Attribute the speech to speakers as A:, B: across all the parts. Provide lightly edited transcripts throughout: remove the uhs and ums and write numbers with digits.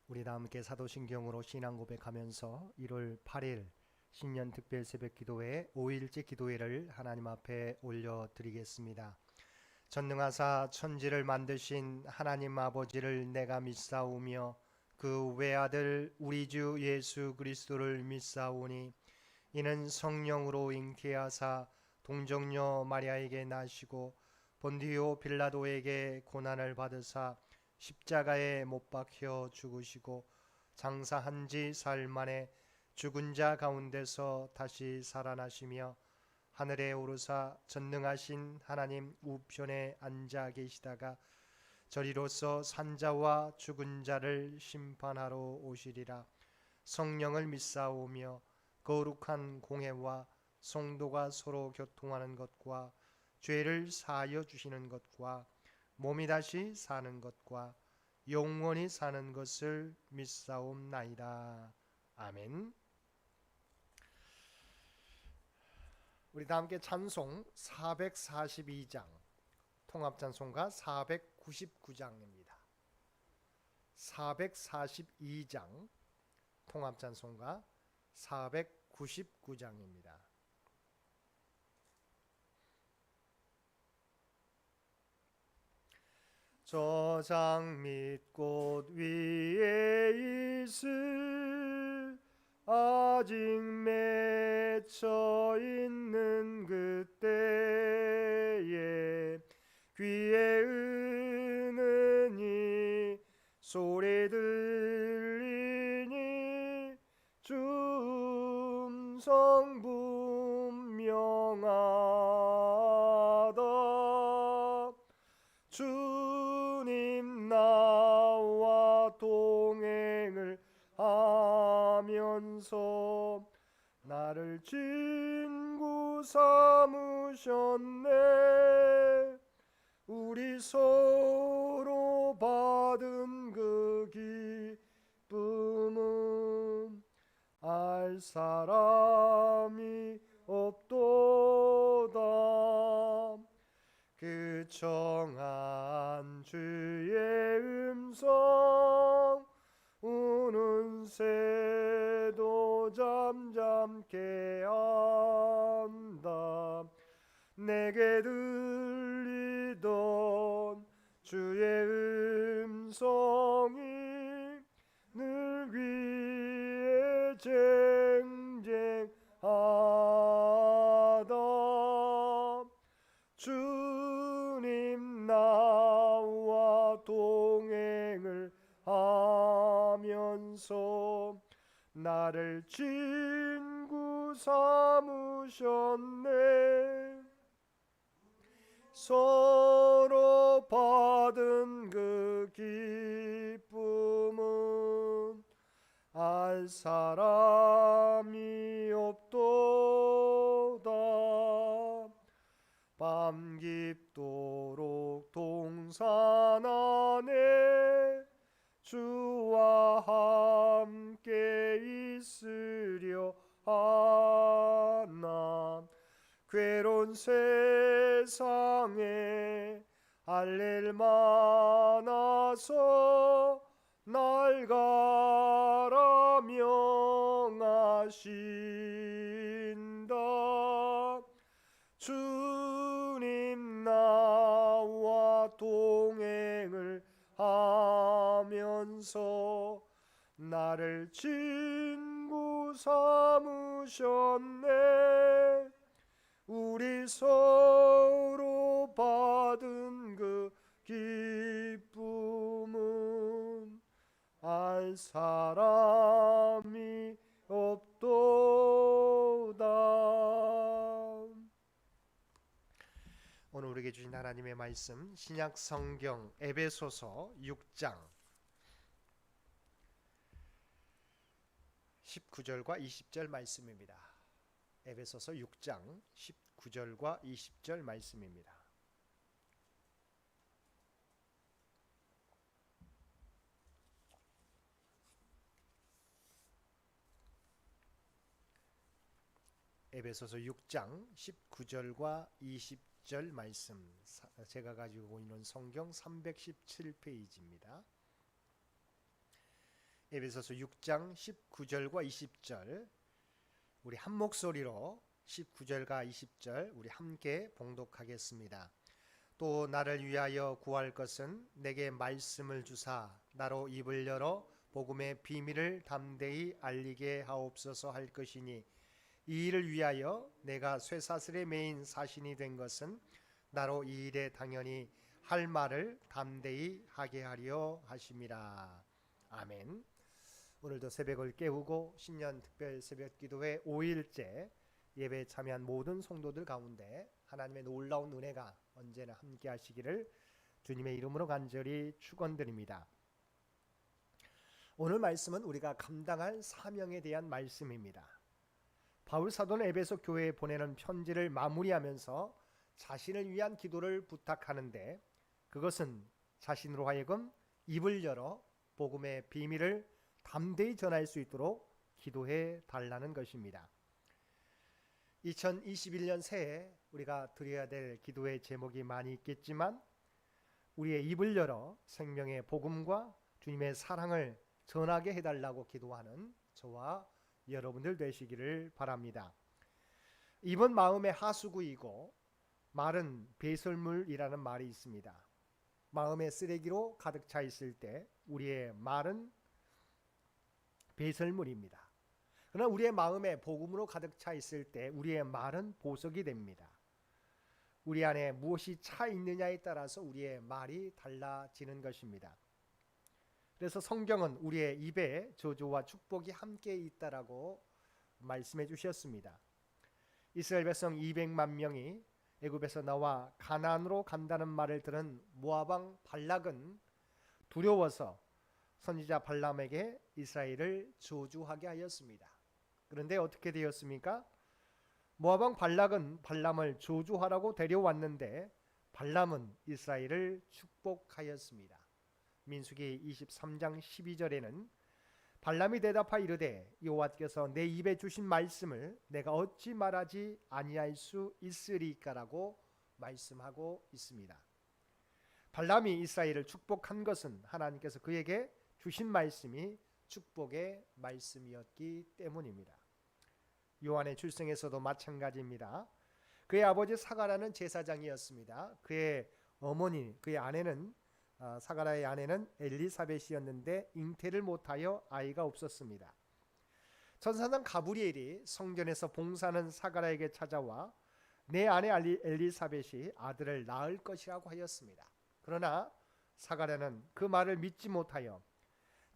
A: 우리 다 함께 사도신경으로 신앙 고백하면서 1월 8일 신년 특별 새벽 기도회 5일째 기도회를 하나님 앞에 올려드리겠습니다. 전능하사 천지를 만드신 하나님 아버지를 내가 믿사오며 그 외아들 우리 주 예수 그리스도를 믿사오니 이는 성령으로 잉태하사 동정녀 마리아에게 나시고 본디오 빌라도에게 고난을 받으사 십자가에 못 박혀 죽으시고 장사한 지 사흘 만에 죽은 자 가운데서 다시 살아나시며 하늘에 오르사 전능하신 하나님 우편에 앉아 계시다가 저리로서 산자와 죽은 자를 심판하러 오시리라. 성령을 믿사오며 거룩한 공회와 성도가 서로 교통하는 것과 죄를 사하여 주시는 것과 몸이 다시 사는 것과 영원히 사는 것을 믿사옵나이다. 아멘. 우리 다 함께 찬송 442장 통합찬송가 499장입니다. 442장 통합찬송가 499장입니다. 저장 및 꽃 위에 있을 아직 맺혀 있는 그때에 귀에 은은히 소리 들리니 주 음성 분명하다. 주님 나와 동행을 하면서 나를 친구 삼으셨네. 우리 서로 받은 그 기쁨은 알 사람이 없도다. 그 청한 주의 음성 우는 새도 잠잠케 한다. 내게 들리던 주의 음성이 늘 귀에 쟁쟁하다. 주님 나와 동행을 하면서 나를 친구 삼으셨네. 서로 받은 그 기쁨은 알 사람이 없도다. 밤 깊도록 동산 안에 주와 함께 있으려 하나. 괴로운 세상에 할 일 많아서 날 가라 명하신다. 주님 나와 동행을 하면서 나를 친구 삼으셨네. 우리 서로 받은 그 기쁨은 알 사람이 없도다. 오늘 우리에게 주신 하나님의 말씀 신약 성경 에베소서 6장 19절과 20절 말씀입니다. 에베소서 6장 19절과 20절 말씀입니다. 에베소서 6장 19절과 20절 말씀, 제가 가지고 있는 성경 317페이지입니다. 에베소서 6장 19절과 20절 우리 한 목소리로 19절과 20절 우리 함께 봉독하겠습니다. 또 나를 위하여 구할 것은 내게 말씀을 주사 나로 입을 열어 복음의 비밀을 담대히 알리게 하옵소서 할 것이니 이 일을 위하여 내가 쇠사슬에 매인 사신이 된 것은 나로 이 일에 당연히 할 말을 담대히 하게 하려 하심이라. 아멘. 오늘도 새벽을 깨우고 신년 특별 새벽 기도회 5일째 예배에 참여한 모든 성도들 가운데 하나님의 놀라운 은혜가 언제나 함께 하시기를 주님의 이름으로 간절히 축원드립니다. 오늘 말씀은 우리가 감당할 사명에 대한 말씀입니다. 바울 사도는 에베소 교회에 보내는 편지를 마무리하면서 자신을 위한 기도를 부탁하는데 그것은 자신으로 하여금 입을 열어 복음의 비밀을 담대히 전할 수 있도록 기도해 달라는 것입니다. 2021년 새해 우리가 드려야 될 기도의 제목이 많이 있겠지만 우리의 입을 열어 생명의 복음과 주님의 사랑을 전하게 해달라고 기도하는 저와 여러분들 되시기를 바랍니다. 입은 마음의 하수구이고 말은 배설물이라는 말이 있습니다. 마음의 쓰레기로 가득 차 있을 때 우리의 말은 배설물입니다. 그러나 우리의 마음에 복음으로 가득 차 있을 때 우리의 말은 보석이 됩니다. 우리 안에 무엇이 차 있느냐에 따라서 우리의 말이 달라지는 것입니다. 그래서 성경은 우리의 입에 저주와 축복이 함께 있다라고 말씀해 주셨습니다. 이스라엘 백성 200만 명이 애굽에서 나와 가나안으로 간다는 말을 들은 모압 왕 발락은 두려워서 선지자 발람에게 이스라엘을 저주하게 하였습니다. 그런데 어떻게 되었습니까? 모압 왕 발락은 발람을 저주하라고 데려왔는데 발람은 이스라엘을 축복하였습니다. 민수기 23장 12절에는 발람이 대답하여 이르되 여호와께서 내 입에 주신 말씀을 내가 어찌 말하지 아니할 수 있으리까라고 말씀하고 있습니다. 발람이 이스라엘을 축복한 것은 하나님께서 그에게 주신 말씀이 축복의 말씀이었기 때문입니다. 요한의 출생에서도 마찬가지입니다. 그의 아버지 사가라는 제사장이었습니다. 그의 어머니, 그의 아내는 사가라의 아내는 엘리사벳이었는데 잉태를 못하여 아이가 없었습니다. 천사장 가브리엘이 성전에서 봉사하는 사가라에게 찾아와 내 아내 엘리사벳이 아들을 낳을 것이라고 하였습니다. 그러나 사가랴는 그 말을 믿지 못하여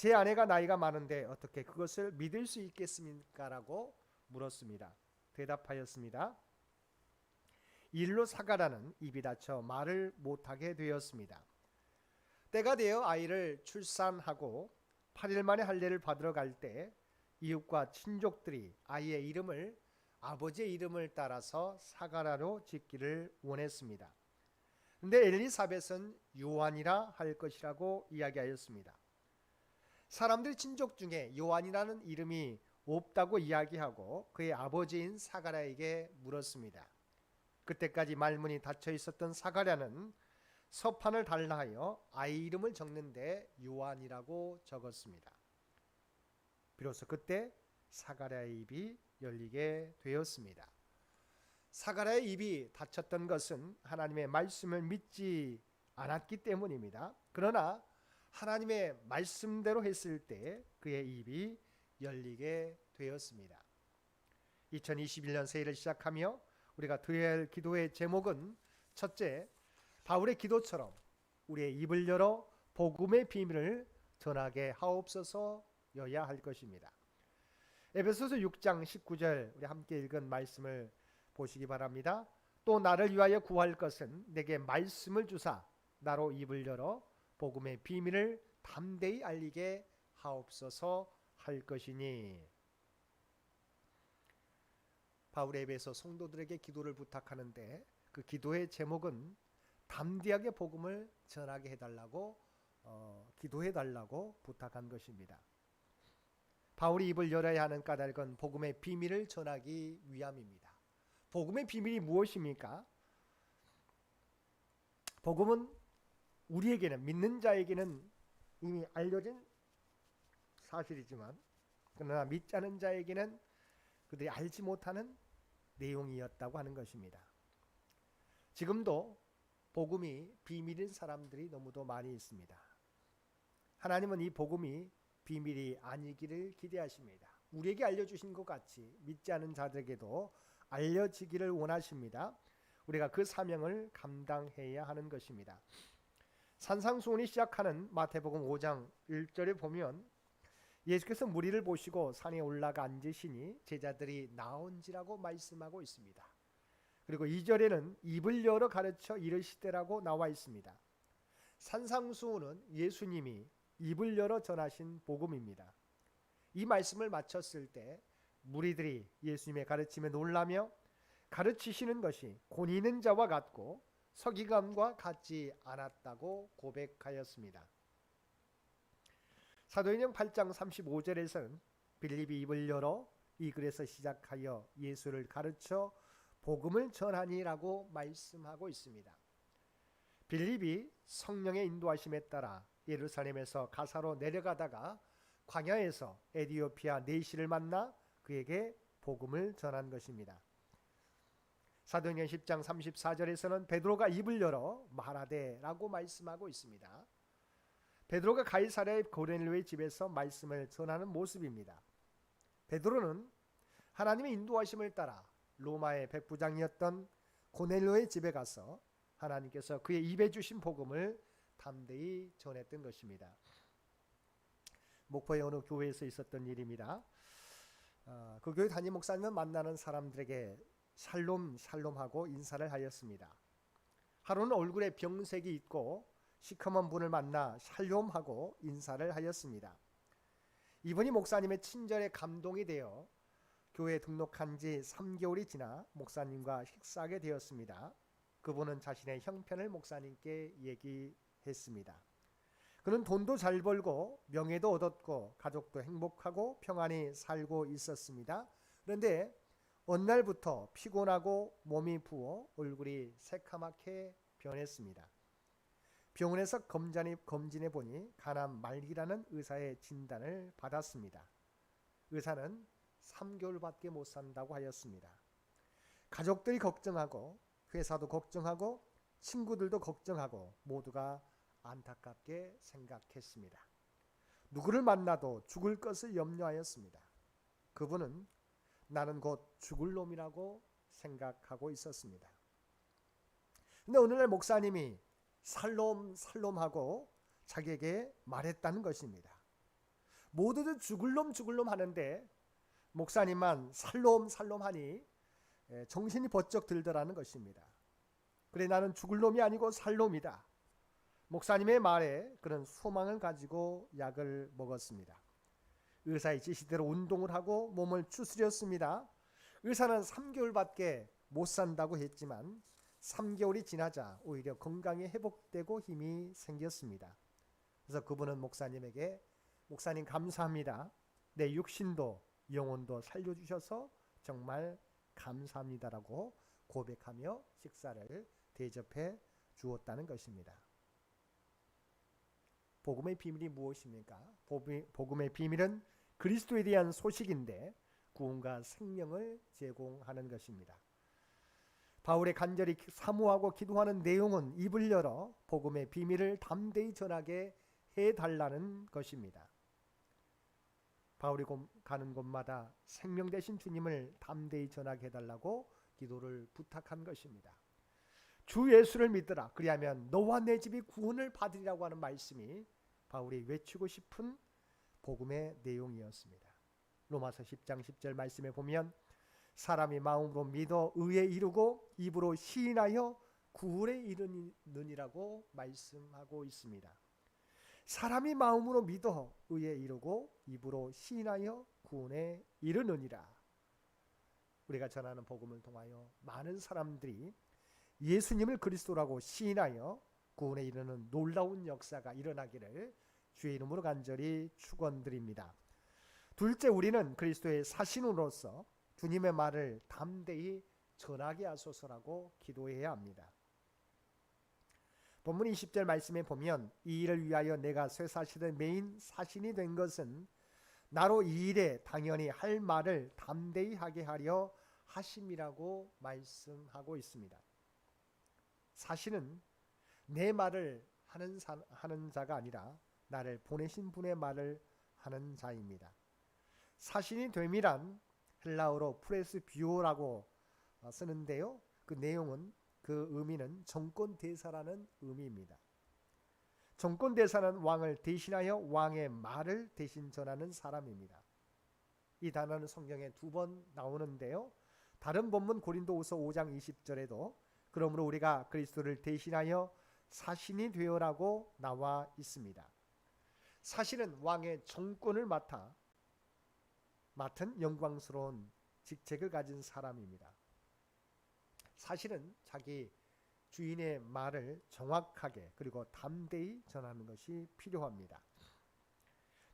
A: 제 아내가 나이가 많은데 어떻게 그것을 믿을 수 있겠습니까? 라고 물었습니다. 대답하였습니다. 일로 사가랴는 입이 닫혀 말을 못하게 되었습니다. 때가 되어 아이를 출산하고 8일 만에 할례를 받으러 갈 때 이웃과 친족들이 아이의 이름을 아버지의 이름을 따라서 사가랴로 짓기를 원했습니다. 그런데 엘리사벳은 요한이라 할 것이라고 이야기하였습니다. 사람들 친족 중에 요한이라는 이름이 없다고 이야기하고 그의 아버지인 사가랴에게 물었습니다. 그때까지 말문이 닫혀 있었던 사가랴는 서판을 달라 하여 아이 이름을 적는데 요한이라고 적었습니다. 비로소 그때 사가랴의 입이 열리게 되었습니다. 사가랴의 입이 닫혔던 것은 하나님의 말씀을 믿지 않았기 때문입니다. 그러나 하나님의 말씀대로 했을 때 그의 입이 열리게 되었습니다. 2021년 새해를 시작하며 우리가 드려야 할 기도의 제목은 첫째, 바울의 기도처럼 우리의 입을 열어 복음의 비밀을 전하게 하옵소서여야 할 것입니다. 에베소서 6장 19절 우리 함께 읽은 말씀을 보시기 바랍니다. 또 나를 위하여 구할 것은 내게 말씀을 주사 나로 입을 열어 복음의 비밀을 담대히 알리게 하옵소서 할 것이니. 바울의 에베소 성도들에게 기도를 부탁하는데 그 기도의 제목은 담대하게 복음을 전하게 해달라고 기도해달라고 부탁한 것입니다. 바울이 입을 열어야 하는 까닭은 복음의 비밀을 전하기 위함입니다. 복음의 비밀이 무엇입니까? 복음은 우리에게는 믿는 자에게는 이미 알려진 사실이지만 그러나 믿지 않은 자에게는 그들이 알지 못하는 내용이었다고 하는 것입니다. 지금도 복음이 비밀인 사람들이 너무도 많이 있습니다. 하나님은 이 복음이 비밀이 아니기를 기대하십니다. 우리에게 알려주신 것 같이 믿지 않은 자들에게도 알려지기를 원하십니다. 우리가 그 사명을 감당해야 하는 것입니다. 산상수훈이 시작하는 마태복음 5장 1절에 보면 예수께서 무리를 보시고 산에 올라가 앉으시니 제자들이 나온지라고 말씀하고 있습니다. 그리고 2절에는 입을 열어 가르쳐 이르시되라고 나와 있습니다. 산상수훈은 예수님이 입을 열어 전하신 복음입니다. 이 말씀을 마쳤을 때 무리들이 예수님의 가르침에 놀라며 가르치시는 것이 권위 있는 자와 같고 서기관과 같지 않았다고 고백하였습니다. 사도행전 8장 35절에서는 빌립이 입을 열어 이 글에서 시작하여 예수를 가르쳐 복음을 전하니라고 말씀하고 있습니다. 빌립이 성령의 인도하심에 따라 예루살렘에서 가사로 내려가다가 광야에서 에디오피아 내시를 만나 그에게 복음을 전한 것입니다. 사도행전 10장 34절에서는 베드로가 입을 열어 말하되라고 말씀하고 있습니다. 베드로가 가이사랴의 고넬료의 집에서 말씀을 전하는 모습입니다. 베드로는 하나님의 인도하심을 따라 로마의 백부장이었던 고넬료의 집에 가서 하나님께서 그의 입에 주신 복음을 담대히 전했던 것입니다. 목포의 어느 교회에서 있었던 일입니다. 그 교회 담임 목사님은 만나는 사람들에게 샬롬하고 인사를 하였습니다. 하루는 얼굴에 병색이 있고 시커먼 분을 만나 샬롬하고 인사를 하였습니다. 이분이 목사님의 친절에 감동이 되어 교회에 등록한 지 3개월이 지나 목사님과 식사하게 되었습니다. 그분은 자신의 형편을 목사님께 얘기했습니다. 그는 돈도 잘 벌고 명예도 얻었고 가족도 행복하고 평안히 살고 있었습니다. 그런데 어느 날부터 피곤하고 몸이 부어 얼굴이 새카맣게 변했습니다. 병원에서 검진해 보니 간암 말기라는 의사의 진단을 받았습니다. 의사는 3개월밖에 못 산다고 하였습니다. 가족들이 걱정하고 회사도 걱정하고 친구들도 걱정하고 모두가 안타깝게 생각했습니다. 누구를 만나도 죽을 것을 염려하였습니다. 그분은 나는 곧 죽을 놈이라고 생각하고 있었습니다. 근데 오늘날 목사님이 살롬하고 자기에게 말했다는 것입니다. 모두들 죽을 놈 하는데 목사님만 살롬하니 정신이 번쩍 들더라는 것입니다. 그래 나는 죽을 놈이 아니고 살 놈이다. 목사님의 말에 그런 소망을 가지고 약을 먹었습니다. 의사의 지시대로 운동을 하고 몸을 추스렸습니다. 의사는 3개월밖에 못 산다고 했지만 3개월이 지나자 오히려 건강이 회복되고 힘이 생겼습니다. 그래서 그분은 목사님에게 목사님 감사합니다. 내 육신도 영혼도 살려주셔서 정말 감사합니다라고 고백하며 식사를 대접해 주었다는 것입니다. 복음의 비밀이 무엇입니까? 복음의 비밀은 그리스도에 대한 소식인데 구원과 생명을 제공하는 것입니다. 바울의 간절히 사모하고 기도하는 내용은 입을 열어 복음의 비밀을 담대히 전하게 해달라는 것입니다. 바울이 가는 곳마다 생명 되신 주님을 담대히 전하게 해달라고 기도를 부탁한 것입니다. 주 예수를 믿으라. 그리하면 너와 내 집이 구원을 받으리라고 하는 말씀이 바울이 외치고 싶은 복음의 내용이었습니다. 로마서 10장 10절 말씀에 보면 사람이 마음으로 믿어 의에 이르고 입으로 시인하여 구원에 이르느니라고 말씀하고 있습니다. 사람이 마음으로 믿어 의에 이르고 입으로 시인하여 구원에 이르느니라. 우리가 전하는 복음을 통하여 많은 사람들이 예수님을 그리스도라고 시인하여 구원에 이르는 놀라운 역사가 일어나기를 주의 이름으로 간절히 축원드립니다. 둘째, 우리는 그리스도의 사신으로서 주님의 말을 담대히 전하게 하소서라고 기도해야 합니다. 본문 20절 말씀에 보면 이 일을 위하여 내가 쇠사실의 메인 사신이 된 것은 나로 이 일에 당연히 할 말을 담대히 하게 하려 하심이라고 말씀하고 있습니다. 사실은 내 말을 하는 자가 아니라 나를 보내신 분의 말을 하는 자입니다. 사신이 됨이란 헬라어로 프레스비오라고 쓰는데요. 그 내용은 그 의미는 정권 대사라는 의미입니다. 정권 대사는 왕을 대신하여 왕의 말을 대신 전하는 사람입니다. 이 단어는 성경에 2번 나오는데요. 다른 본문 고린도후서 5장 20절에도 그러므로 우리가 그리스도를 대신하여 사신이 되어라고 나와 있습니다. 사신은 왕의 정권을 맡은 영광스러운 직책을 가진 사람입니다. 사실은 자기 주인의 말을 정확하게 그리고 담대히 전하는 것이 필요합니다.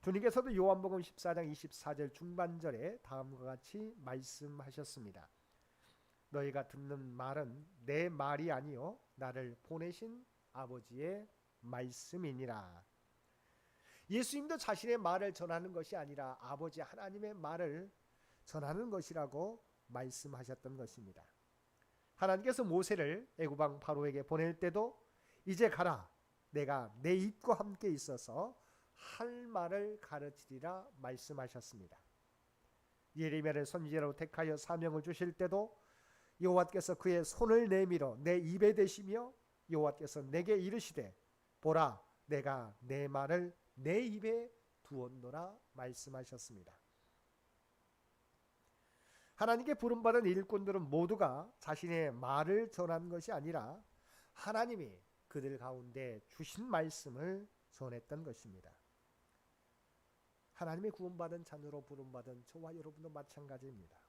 A: 주님께서도 요한복음 14장 24절 중반절에 다음과 같이 말씀하셨습니다. 너희가 듣는 말은 내 말이 아니요 나를 보내신 아버지의 말씀이니라. 예수님도 자신의 말을 전하는 것이 아니라 아버지 하나님의 말을 전하는 것이라고 말씀하셨던 것입니다. 하나님께서 모세를 애굽 왕 바로에게 보낼 때도 이제 가라, 내가 내 입과 함께 있어서 할 말을 가르치리라 말씀하셨습니다. 예레미야를 선지자로 택하여 사명을 주실 때도 여호와께서 그의 손을 내밀어 내 입에 대시며 여호와께서 내게 이르시되 보라, 내가 내 말을 내 입에 두었노라 말씀하셨습니다. 하나님께 부름받은 일꾼들은 모두가 자신의 말을 전한 것이 아니라 하나님이 그들 가운데 주신 말씀을 전했던 것입니다. 하나님의 구원받은 자녀로 부름받은 저와 여러분도 마찬가지입니다.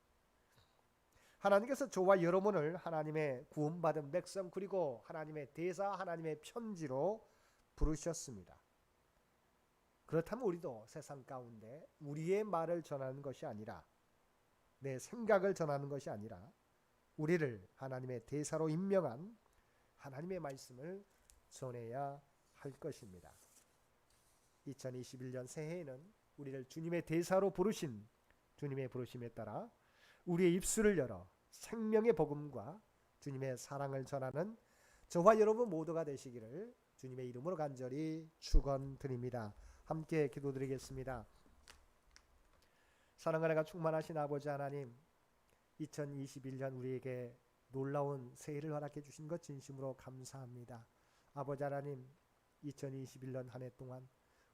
A: 하나님께서 저와 여러분을 하나님의 구원받은 백성 그리고 하나님의 대사, 하나님의 편지로 부르셨습니다. 그렇다면 우리도 세상 가운데 우리의 말을 전하는 것이 아니라 내 생각을 전하는 것이 아니라 우리를 하나님의 대사로 임명한 하나님의 말씀을 전해야 할 것입니다. 2021년 새해에는 우리를 주님의 대사로 부르신 주님의 부르심에 따라 우리의 입술을 열어 생명의 복음과 주님의 사랑을 전하는 저와 여러분 모두가 되시기를 주님의 이름으로 간절히 축원드립니다. 함께 기도드리겠습니다. 사랑과 은혜가 충만하신 아버지 하나님, 2021년 우리에게 놀라운 새해를 허락해 주신 것 진심으로 감사합니다. 아버지 하나님, 2021년 한 해 동안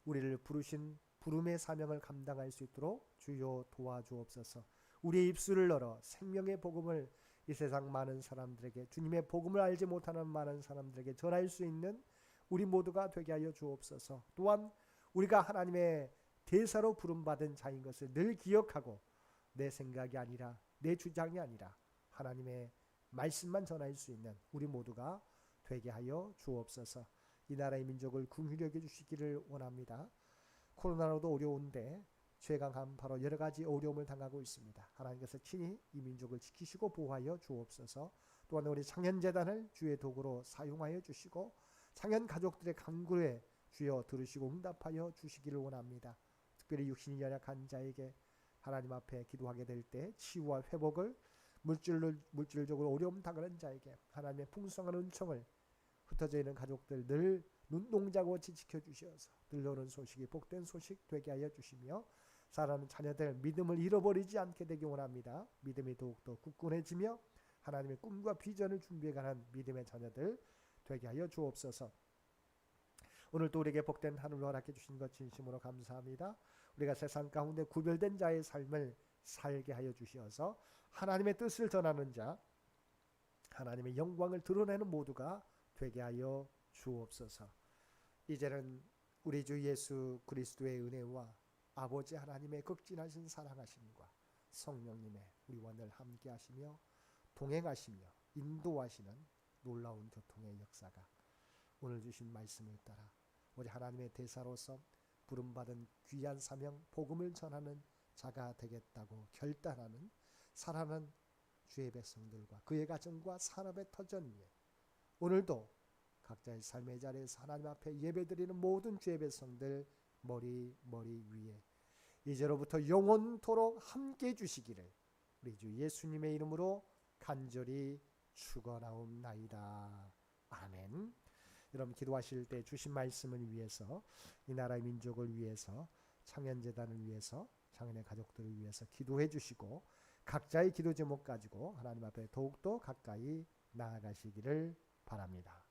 A: 우리를 부르신 부름의 사명을 감당할 수 있도록 주여 도와주옵소서. 우리의 입술을 열어 생명의 복음을 이 세상 많은 사람들에게, 주님의 복음을 알지 못하는 많은 사람들에게 전할 수 있는 우리 모두가 되게 하여 주옵소서. 또한 우리가 하나님의 대사로 부름받은 자인 것을 늘 기억하고 내 생각이 아니라 내 주장이 아니라 하나님의 말씀만 전할 수 있는 우리 모두가 되게 하여 주옵소서. 이 나라의 민족을 긍휼히 여겨 주시기를 원합니다. 코로나로도 어려운데 최강한 바로 여러 가지 어려움을 당하고 있습니다. 하나님께서 친히 이 민족을 지키시고 보호하여 주옵소서. 또한 우리 창현재단을 주의 도구로 사용하여 주시고 창현 가족들의 간구에 주여 들으시고 응답하여 주시기를 원합니다. 특별히 육신이 연약한 자에게 하나님 앞에 기도하게 될 때 치유와 회복을, 물질적으로 어려움 당하는 자에게 하나님의 풍성한 은총을, 흩어져 있는 가족들 늘 눈동자같이 지켜주셔서 들려오는 소식이 복된 소식 되게 하여 주시며 사랑하는 자녀들 믿음을 잃어버리지 않게 되기 원합니다. 믿음이 더욱더 굳건해지며 하나님의 꿈과 비전을 준비해가는 믿음의 자녀들 되게 하여 주옵소서. 오늘도 우리에게 복된 하늘을 허락해 주신 것 진심으로 감사합니다. 우리가 세상 가운데 구별된 자의 삶을 살게 하여 주시어서 하나님의 뜻을 전하는 자, 하나님의 영광을 드러내는 모두가 되게 하여 주옵소서. 이제는 우리 주 예수 그리스도의 은혜와 아버지 하나님의 극진하신 사랑하심과 성령님의 우리와 늘 함께 하시며 동행하시며 인도하시는 놀라운 교통의 역사가 오늘 주신 말씀을 따라 우리 하나님의 대사로서 부름받은 귀한 사명 복음을 전하는 자가 되겠다고 결단하는 사랑하는 주의 백성들과 그의 가정과 산업의 터전 위에 오늘도 각자의 삶의 자리에서 하나님 앞에 예배드리는 모든 주의 백성들 머리 위에 이제로부터 영원토록 함께 해주시기를 우리 주 예수님의 이름으로 간절히 축원하옵나이다. 아멘. 여러분 기도하실 때 주신 말씀을 위해서, 이 나라의 민족을 위해서, 창현재단을 위해서, 창현의 가족들을 위해서 기도해 주시고 각자의 기도 제목 가지고 하나님 앞에 더욱더 가까이 나아가시기를 바랍니다.